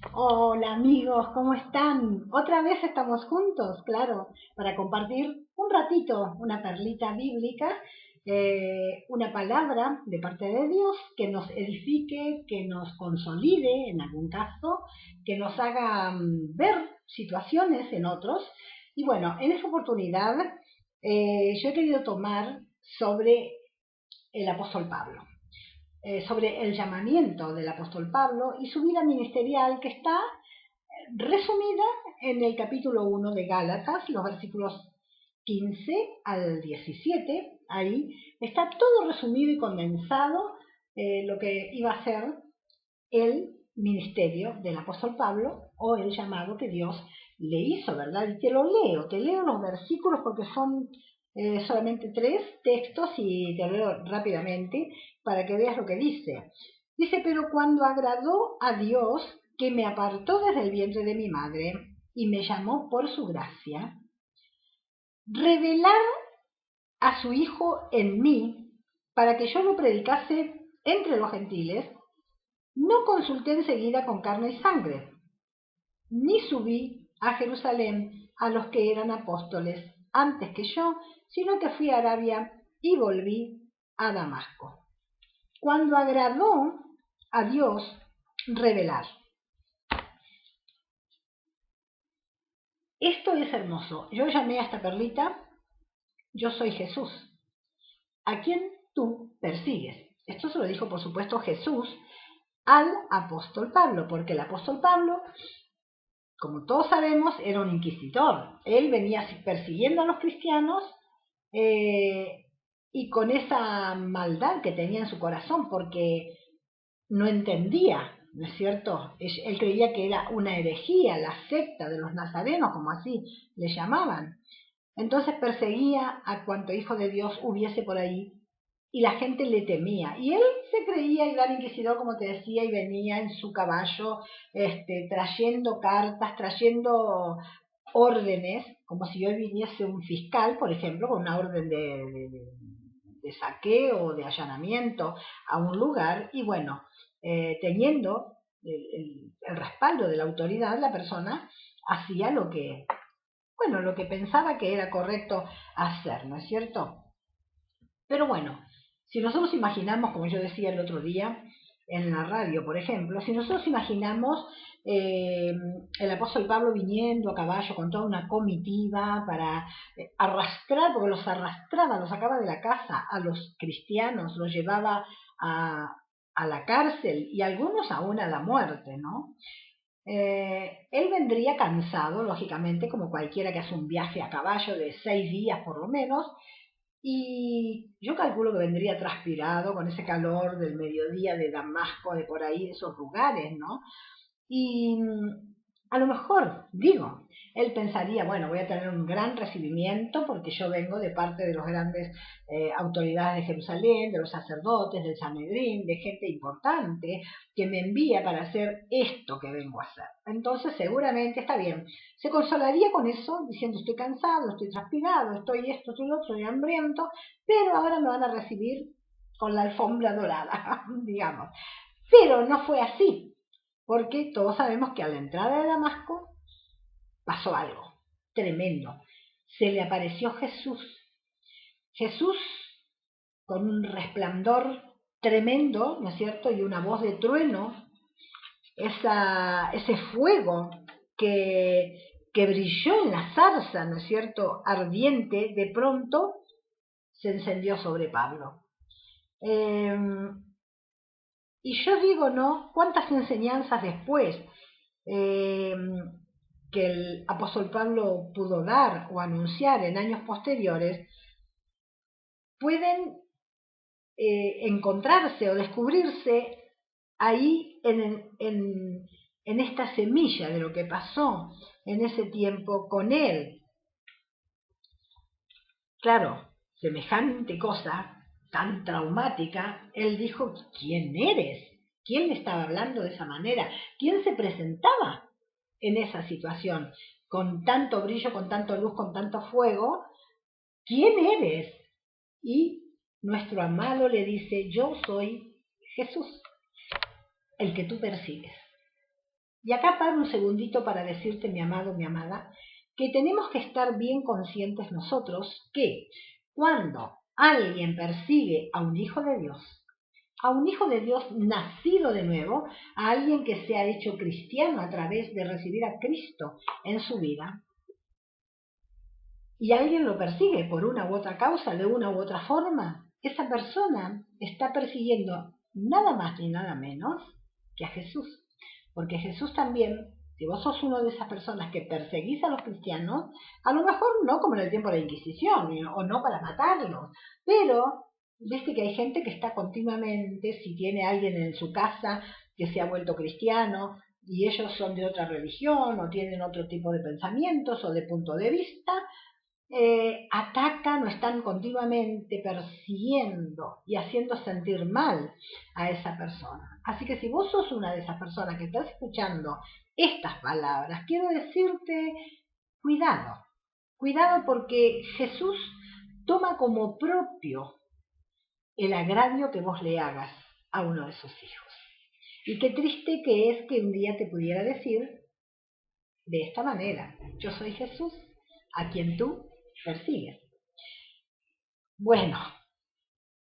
Hola amigos, ¿cómo están? Otra vez estamos juntos, claro, para compartir un ratito, una perlita bíblica, una palabra de parte de Dios que nos edifique, que nos consolide en algún caso, que nos haga ver situaciones en otros. Y bueno, en esta oportunidad yo he querido tomar sobre el apóstol Pablo, sobre el llamamiento del apóstol Pablo y su vida ministerial que está resumida en el capítulo 1 de Gálatas, los versículos 15 al 17. Ahí está todo resumido y condensado, lo que iba a ser el ministerio del apóstol Pablo o el llamado que Dios le hizo, ¿verdad? Y te leo los versículos porque son solamente 3 textos y te lo leo rápidamente para que veas lo que dice. Dice, pero cuando agradó a Dios que me apartó desde el vientre de mi madre y me llamó por su gracia, revelar a su Hijo en mí para que yo lo predicase entre los gentiles, no consulté enseguida con carne y sangre, ni subí a Jerusalén a los que eran apóstoles antes que yo, sino que fui a Arabia y volví a Damasco. Cuando agradó a Dios revelar. Esto es hermoso. Yo llamé a esta perlita, yo soy Jesús, a quien tú persigues. Esto se lo dijo, por supuesto, Jesús al apóstol Pablo, porque el apóstol Pablo, como todos sabemos, era un inquisidor. Él venía persiguiendo a los cristianos eh, y con esa maldad que tenía en su corazón, porque no entendía, ¿no es cierto? Él creía que era una herejía, la secta de los nazarenos, como así le llamaban. Entonces perseguía a cuanto hijo de Dios hubiese por ahí y la gente le temía. Y él se creía el gran inquisidor, como te decía, y venía en su caballo trayendo cartas, trayendo órdenes, como si hoy viniese un fiscal, por ejemplo, con una orden de saqueo o de allanamiento a un lugar, y bueno, teniendo el respaldo de la autoridad, la persona hacía lo que pensaba que era correcto hacer, ¿no es cierto? Pero bueno, si nosotros imaginamos, como yo decía el otro día en la radio, por ejemplo, si nosotros imaginamos eh, el apóstol Pablo viniendo a caballo con toda una comitiva para arrastrar, porque los arrastraba, los sacaba de la casa a los cristianos, los llevaba a la cárcel y algunos aún a la muerte, ¿no? Él vendría cansado, lógicamente, como cualquiera que hace un viaje a caballo de 6 días por lo menos, y yo calculo que vendría transpirado con ese calor del mediodía de Damasco, de por ahí, de esos lugares, ¿no? Y a lo mejor, digo, él pensaría, bueno, voy a tener un gran recibimiento porque yo vengo de parte de los grandes autoridades de Jerusalén, de los sacerdotes, del Sanedrín, de gente importante que me envía para hacer esto que vengo a hacer. Entonces, seguramente está bien. Se consolaría con eso, diciendo, estoy cansado, estoy transpirado, estoy esto, estoy lo otro, estoy hambriento, pero ahora me van a recibir con la alfombra dorada, digamos. Pero no fue así, porque todos sabemos que a la entrada de Damasco pasó algo tremendo. Se le apareció Jesús. Jesús con un resplandor tremendo, ¿no es cierto? Y una voz de trueno, ese fuego que brilló en la zarza, ¿no es cierto? Ardiente, de pronto se encendió sobre Pablo. Eh, y yo digo, ¿no? ¿Cuántas enseñanzas después eh, que el apóstol Pablo pudo dar o anunciar en años posteriores pueden encontrarse o descubrirse ahí en esta semilla de lo que pasó en ese tiempo con él? Claro, semejante cosa tan traumática, él dijo, ¿quién eres? ¿Quién le estaba hablando de esa manera? ¿Quién se presentaba en esa situación? Con tanto brillo, con tanto luz, con tanto fuego, ¿quién eres? Y nuestro amado le dice, yo soy Jesús, el que tú persigues. Y acá paro un segundito para decirte, mi amado, mi amada, que tenemos que estar bien conscientes nosotros que cuando alguien persigue a un hijo de Dios nacido de nuevo, a alguien que se ha hecho cristiano a través de recibir a Cristo en su vida, y alguien lo persigue por una u otra causa, de una u otra forma, esa persona está persiguiendo nada más ni nada menos que a Jesús. Porque Jesús también, si vos sos una de esas personas que perseguís a los cristianos, a lo mejor no como en el tiempo de la Inquisición, o no para matarlos, pero viste que hay gente que está continuamente, si tiene alguien en su casa que se ha vuelto cristiano, y ellos son de otra religión, o tienen otro tipo de pensamientos o de punto de vista, atacan o están continuamente persiguiendo y haciendo sentir mal a esa persona. Así que si vos sos una de esas personas que estás escuchando estas palabras, quiero decirte, cuidado, cuidado, porque Jesús toma como propio el agravio que vos le hagas a uno de sus hijos. Y qué triste que es que un día te pudiera decir de esta manera: yo soy Jesús, a quien tú persigues. Bueno,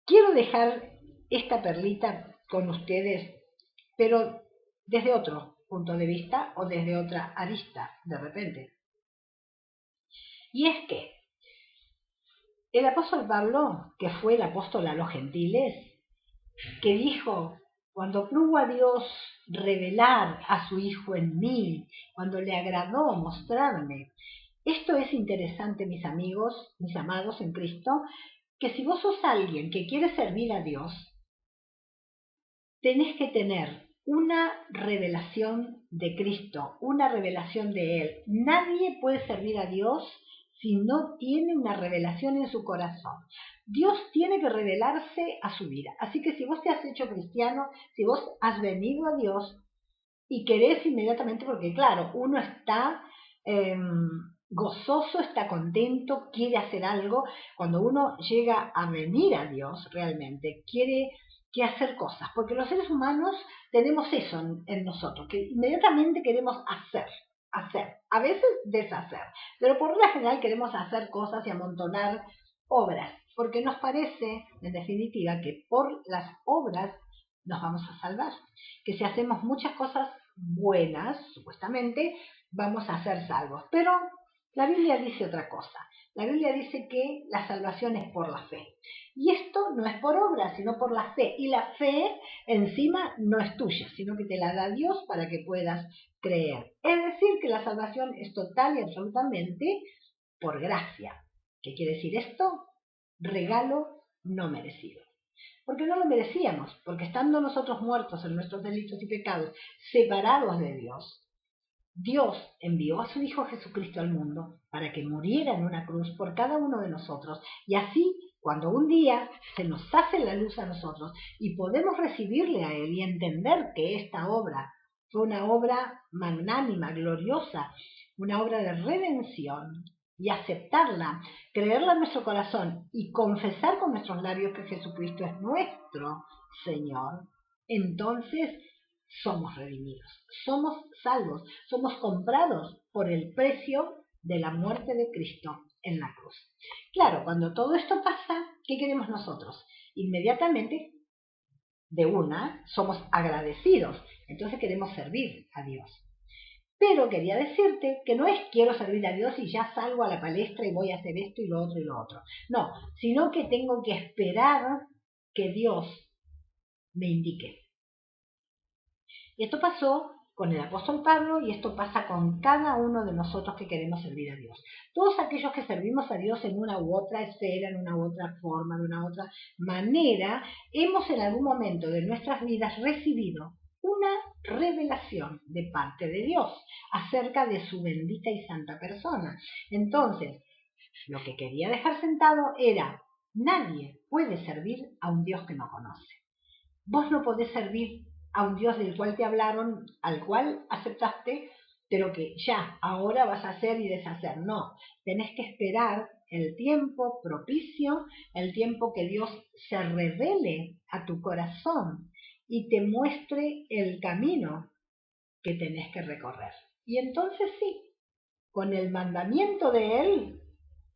quiero dejar esta perlita con ustedes, pero desde otro punto de vista o desde otra arista, de repente. Y es que el apóstol Pablo, que fue el apóstol a los gentiles, que dijo: cuando plugo a Dios revelar a su Hijo en mí, cuando le agradó mostrarme. Esto es interesante, mis amigos, mis amados en Cristo, que si vos sos alguien que quiere servir a Dios, tenés que tener una revelación de Cristo, una revelación de Él. Nadie puede servir a Dios si no tiene una revelación en su corazón. Dios tiene que revelarse a su vida. Así que si vos te has hecho cristiano, si vos has venido a Dios y querés inmediatamente, porque claro, uno está gozoso, está contento, quiere hacer algo. Cuando uno llega a venir a Dios realmente, quiere hacer cosas, porque los seres humanos tenemos eso en nosotros, que inmediatamente queremos hacer, a veces deshacer, pero por lo general queremos hacer cosas y amontonar obras, porque nos parece, en definitiva, que por las obras nos vamos a salvar, que si hacemos muchas cosas buenas, supuestamente, vamos a ser salvos. Pero la Biblia dice otra cosa. La Biblia dice que la salvación es por la fe. Y esto no es por obra, sino por la fe. Y la fe encima no es tuya, sino que te la da Dios para que puedas creer. Es decir, que la salvación es total y absolutamente por gracia. ¿Qué quiere decir esto? Regalo no merecido. Porque no lo merecíamos, porque estando nosotros muertos en nuestros delitos y pecados, separados de Dios, Dios envió a su Hijo Jesucristo al mundo para que muriera en una cruz por cada uno de nosotros. Y así, cuando un día se nos hace la luz a nosotros y podemos recibirle a Él y entender que esta obra fue una obra magnánima, gloriosa, una obra de redención, y aceptarla, creerla en nuestro corazón y confesar con nuestros labios que Jesucristo es nuestro Señor, entonces somos redimidos, somos salvos, somos comprados por el precio de la muerte de Cristo en la cruz. Claro, cuando todo esto pasa, ¿qué queremos nosotros? Inmediatamente, de una, somos agradecidos, entonces queremos servir a Dios. Pero quería decirte que no es quiero servir a Dios y ya salgo a la palestra y voy a hacer esto y lo otro y lo otro. No, sino que tengo que esperar que Dios me indique. Y esto pasó con el apóstol Pablo y esto pasa con cada uno de nosotros que queremos servir a Dios. Todos aquellos que servimos a Dios en una u otra esfera, en una u otra forma, de una u otra manera, hemos en algún momento de nuestras vidas recibido una revelación de parte de Dios acerca de su bendita y santa persona. Entonces, lo que quería dejar sentado era: nadie puede servir a un Dios que no conoce. Vos no podés servir a un Dios del cual te hablaron, al cual aceptaste, pero que ya, ahora vas a hacer y deshacer. No, tenés que esperar el tiempo propicio, el tiempo que Dios se revele a tu corazón y te muestre el camino que tenés que recorrer. Y entonces sí, con el mandamiento de Él,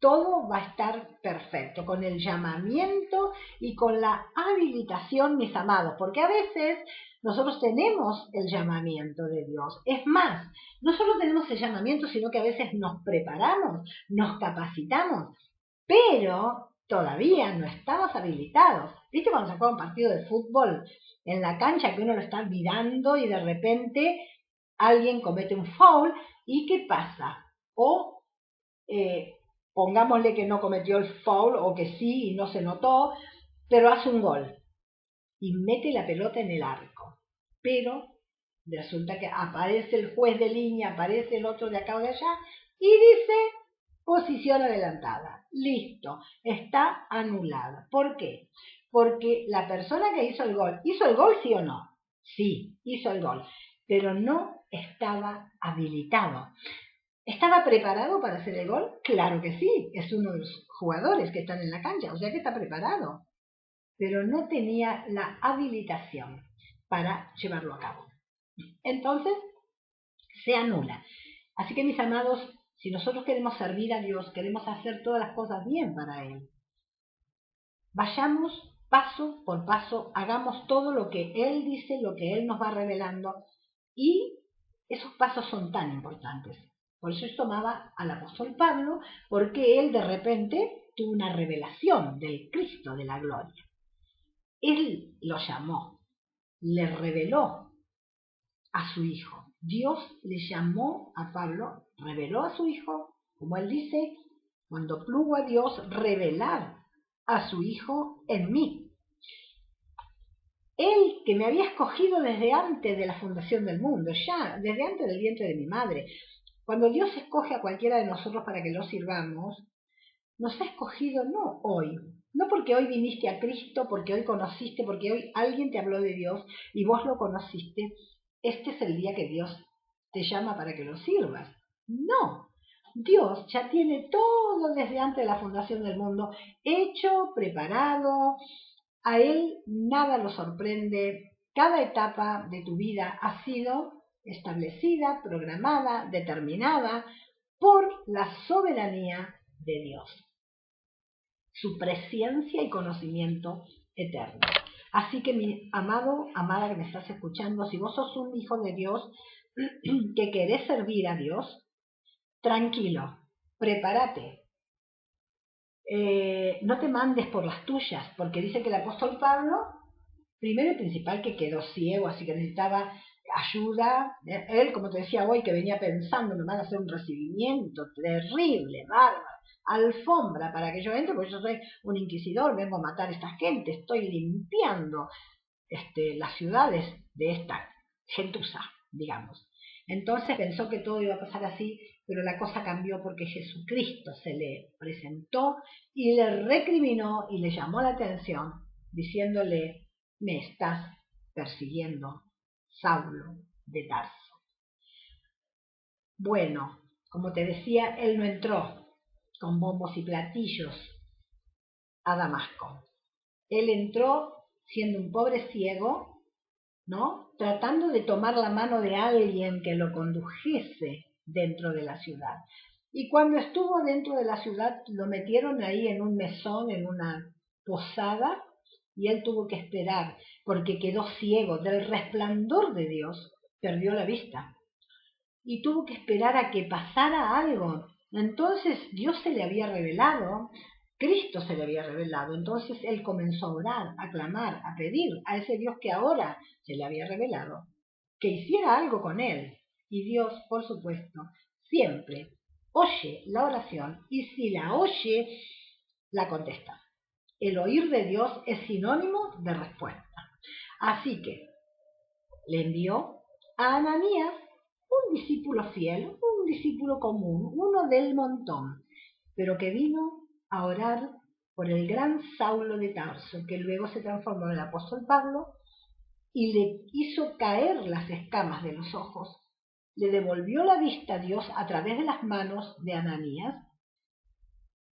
todo va a estar perfecto, con el llamamiento y con la habilitación, mis amados, porque a veces nosotros tenemos el llamamiento de Dios. Es más, no solo tenemos el llamamiento, sino que a veces nos preparamos, nos capacitamos, pero todavía no estamos habilitados. ¿Viste cuando se juega un partido de fútbol en la cancha que uno lo está mirando y de repente alguien comete un foul y qué pasa? O pongámosle que no cometió el foul o que sí y no se notó, pero hace un gol y mete la pelota en el arco. Pero resulta que aparece el juez de línea, aparece el otro de acá o de allá y dice posición adelantada. Listo, está anulada. ¿Por qué? Porque la persona que hizo el gol sí o no? Sí, hizo el gol, pero no estaba habilitado. ¿Estaba preparado para hacer el gol? Claro que sí, es uno de los jugadores que están en la cancha, o sea que está preparado, pero no tenía la habilitación para llevarlo a cabo. Entonces, se anula. Así que mis amados, si nosotros queremos servir a Dios, queremos hacer todas las cosas bien para Él, vayamos paso por paso, hagamos todo lo que Él dice, lo que Él nos va revelando, y esos pasos son tan importantes. Por eso esto amaba al apóstol Pablo, porque él de repente tuvo una revelación del Cristo de la gloria. Él lo llamó, le reveló a su Hijo. Dios le llamó a Pablo, reveló a su Hijo, como él dice, cuando plugo a Dios revelar a su Hijo en mí. Él que me había escogido desde antes de la fundación del mundo, ya desde antes del vientre de mi madre. Cuando Dios escoge a cualquiera de nosotros para que lo sirvamos, nos ha escogido no hoy, no porque hoy viniste a Cristo, porque hoy conociste, porque hoy alguien te habló de Dios y vos lo conociste, este es el día que Dios te llama para que lo sirvas. No, Dios ya tiene todo desde antes de la fundación del mundo, hecho, preparado, a Él nada lo sorprende, cada etapa de tu vida ha sido establecida, programada, determinada por la soberanía de Dios, su presencia y conocimiento eterno. Así que mi amado, amada que me estás escuchando, si vos sos un hijo de Dios que querés servir a Dios, tranquilo, prepárate. No te mandes por las tuyas, porque dice que el apóstol Pablo, primero y principal, que quedó ciego, así que necesitaba ayuda. Él, como te decía hoy, que venía pensando, me van a hacer un recibimiento terrible, bárbaro, alfombra para que yo entre, porque yo soy un inquisidor, vengo a matar a esta gente, estoy limpiando las ciudades de esta gentuza, digamos. Entonces pensó que todo iba a pasar así, pero la cosa cambió porque Jesucristo se le presentó y le recriminó y le llamó la atención, diciéndole: me estás persiguiendo, Saulo de Tarso. Bueno, como te decía, él no entró con bombos y platillos a Damasco. Él entró siendo un pobre ciego, ¿no? Tratando de tomar la mano de alguien que lo condujese dentro de la ciudad. Y cuando estuvo dentro de la ciudad, lo metieron ahí en un mesón, en una posada, y él tuvo que esperar, porque quedó ciego del resplandor de Dios, perdió la vista, y tuvo que esperar a que pasara algo. Entonces Dios se le había revelado, Cristo se le había revelado, entonces él comenzó a orar, a clamar, a pedir a ese Dios que ahora se le había revelado, que hiciera algo con él. Y Dios, por supuesto, siempre oye la oración y si la oye, la contesta. El oír de Dios es sinónimo de respuesta. Así que le envió a Ananías, un discípulo fiel, un discípulo común, uno del montón, pero que vino a orar por el gran Saulo de Tarso, que luego se transformó en el apóstol Pablo y le hizo caer las escamas de los ojos. Le devolvió la vista a Dios a través de las manos de Ananías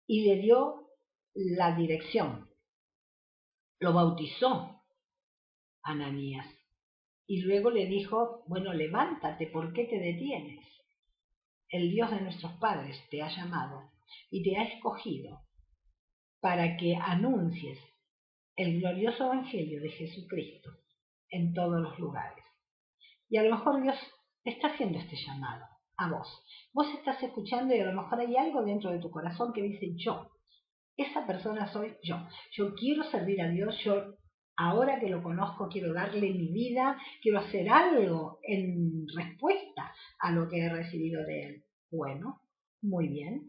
y le dio la dirección. Lo bautizó Ananías Y luego le dijo, bueno, levántate, ¿por qué te detienes? El Dios de nuestros padres te ha llamado y te ha escogido para que anuncies el glorioso evangelio de Jesucristo en todos los lugares. Y a lo mejor Dios está haciendo este llamado a vos. Vos estás escuchando y a lo mejor hay algo dentro de tu corazón que dice yo. Esa persona soy yo. Yo quiero servir a Dios. Yo, ahora que lo conozco, quiero darle mi vida. Quiero hacer algo en respuesta a lo que he recibido de Él. Bueno, muy bien.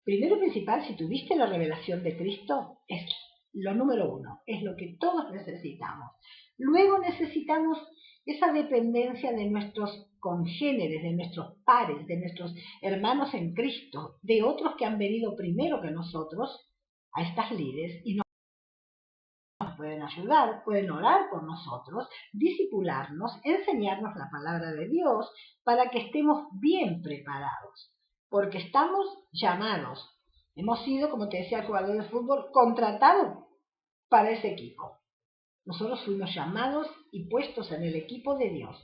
Primero y principal, si tuviste la revelación de Cristo, es lo número uno. Es lo que todos necesitamos. Luego necesitamos esa dependencia de nuestros congéneres, de nuestros pares, de nuestros hermanos en Cristo, de otros que han venido primero que nosotros a estas lides y nos pueden ayudar, pueden orar por nosotros, discipularnos, enseñarnos la palabra de Dios para que estemos bien preparados, porque estamos llamados. Hemos sido, como te decía el jugador de fútbol, contratados para ese equipo. Nosotros fuimos llamados y puestos en el equipo de Dios.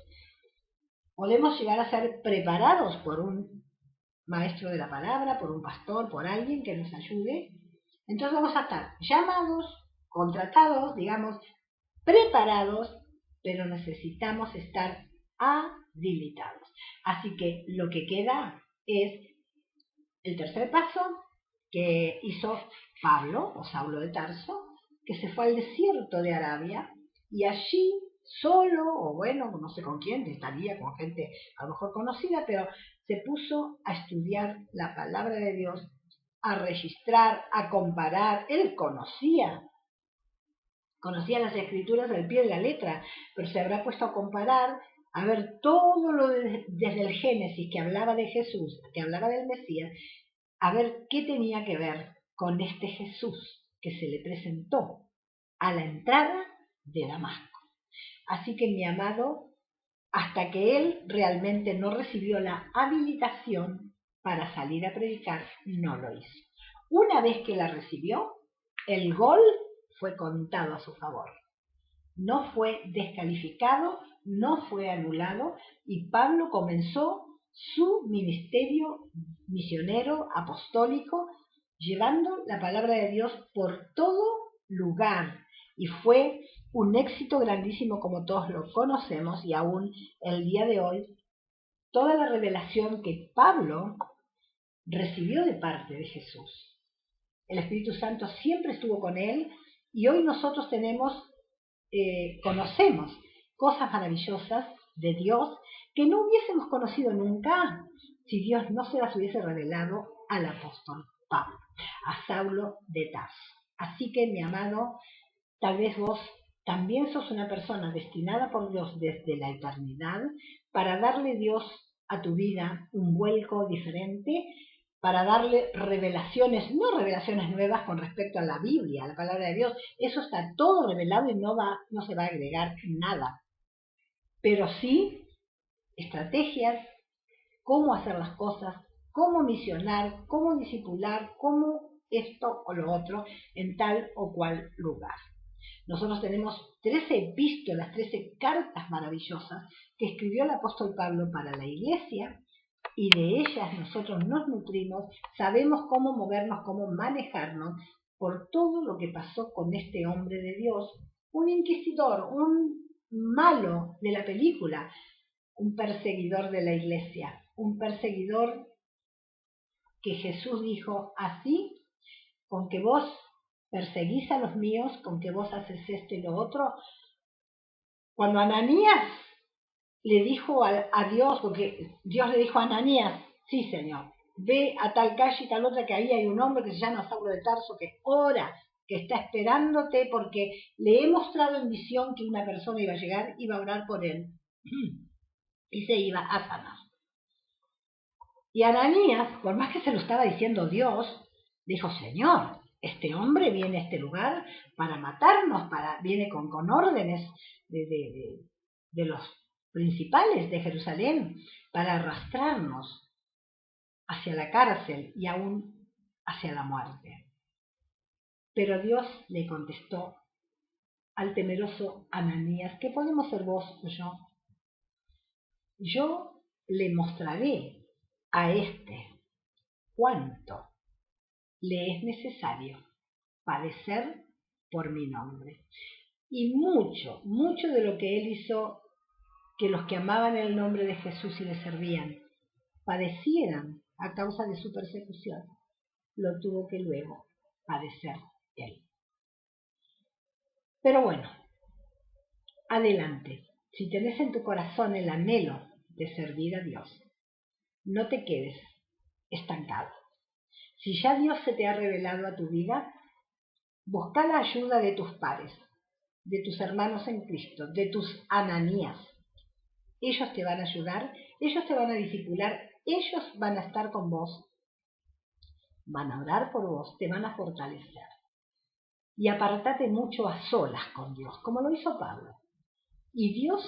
Podemos llegar a ser preparados por un maestro de la palabra, por un pastor, por alguien que nos ayude. Entonces vamos a estar llamados, contratados, digamos, preparados, pero necesitamos estar habilitados. Así que lo que queda es el tercer paso que hizo Pablo, o Saulo de Tarso, que se fue al desierto de Arabia y allí solo, o bueno, no sé con quién, estaría con gente a lo mejor conocida, pero se puso a estudiar la palabra de Dios, a registrar, a comparar. Él conocía las escrituras al pie de la letra, pero se habrá puesto a comparar, a ver todo lo desde el Génesis que hablaba de Jesús, que hablaba del Mesías, a ver qué tenía que ver con este Jesús que se le presentó a la entrada de Damasco. Así que mi amado, hasta que él realmente no recibió la habilitación para salir a predicar, no lo hizo. Una vez que la recibió, el gol fue contado a su favor. No fue descalificado, no fue anulado y Pablo comenzó su ministerio misionero apostólico llevando la palabra de Dios por todo lugar y fue un éxito grandísimo como todos lo conocemos y aún el día de hoy toda la revelación que Pablo recibió de parte de Jesús. El Espíritu Santo siempre estuvo con él y hoy nosotros conocemos cosas maravillosas de Dios que no hubiésemos conocido nunca si Dios no se las hubiese revelado al apóstol Pablo, a Saulo de Tarso. Así que, mi amado, tal vez vos también sos una persona destinada por Dios desde la eternidad para darle Dios a tu vida un vuelco diferente, para darle revelaciones, no revelaciones nuevas con respecto a la Biblia, a la palabra de Dios. Eso está todo revelado y no se va a agregar nada. Pero sí estrategias, cómo hacer las cosas, cómo misionar, cómo discipular, cómo esto o lo otro en tal o cual lugar. Nosotros tenemos 13 epístolas, 13 cartas maravillosas que escribió el apóstol Pablo para la iglesia y de ellas nosotros nos nutrimos, sabemos cómo movernos, cómo manejarnos por todo lo que pasó con este hombre de Dios, un inquisidor, un malo de la película, un perseguidor de la iglesia, un perseguidor que Jesús dijo así, con que vos perseguís a los míos, con que vos haces esto y lo otro. Cuando Ananías le dijo a Dios, porque Dios le dijo a Ananías, sí Señor, ve a tal calle y tal otra, que ahí hay un hombre que se llama Saulo de Tarso, que ora, que está esperándote, porque le he mostrado en visión que una persona iba a llegar, iba a orar por él, y se iba a sanar. Y Ananías, por más que se lo estaba diciendo Dios, dijo, Señor, este hombre viene a este lugar para matarnos, viene con órdenes de los principales de Jerusalén para arrastrarnos hacia la cárcel y aún hacia la muerte. Pero Dios le contestó al temeroso Ananías, ¿qué podemos ser vos o yo? yo le mostraré a este cuánto le es necesario padecer por mi nombre. Y mucho, mucho de lo que él hizo, que los que amaban el nombre de Jesús y le servían, padecieran a causa de su persecución, lo tuvo que luego padecer él. Pero bueno, adelante. Si tenés en tu corazón el anhelo de servir a Dios, no te quedes estancado. Si ya Dios se te ha revelado a tu vida, busca la ayuda de tus pares, de tus hermanos en Cristo, de tus Ananías. Ellos te van a ayudar, ellos te van a discipular, ellos van a estar con vos, van a orar por vos, te van a fortalecer. Y apartate mucho a solas con Dios, como lo hizo Pablo. Y Dios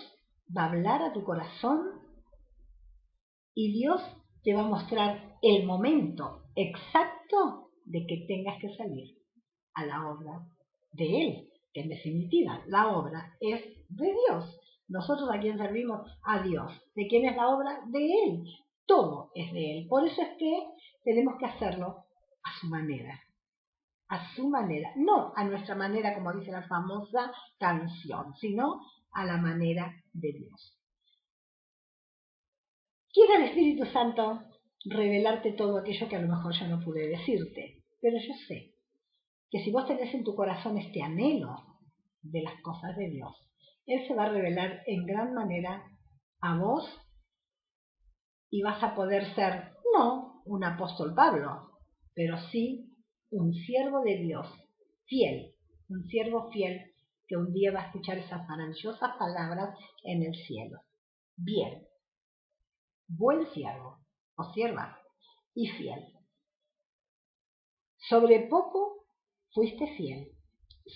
va a hablar a tu corazón y Dios te va a mostrar el momento exacto de que tengas que salir a la obra de Él, que en definitiva la obra es de Dios. Nosotros a quién servimos, a Dios. ¿De quién es la obra? De Él. Todo es de Él. Por eso es que tenemos que hacerlo a su manera. A su manera. No a nuestra manera, como dice la famosa canción, sino a la manera de Dios. Quiere el Espíritu Santo revelarte todo aquello que a lo mejor yo no pude decirte. Pero yo sé que si vos tenés en tu corazón este anhelo de las cosas de Dios, Él se va a revelar en gran manera a vos y vas a poder ser, no un apóstol Pablo, pero sí un siervo de Dios, fiel, un siervo fiel que un día va a escuchar esas maravillosas palabras en el cielo. Bien, buen siervo o sierva y fiel. Sobre poco fuiste fiel,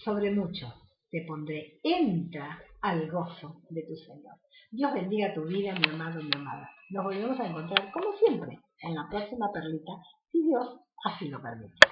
sobre mucho te pondré. Entra al gozo de tu Señor. Dios bendiga tu vida, mi amado y mi amada. Nos volvemos a encontrar, como siempre, en la próxima perlita, si Dios así lo permite.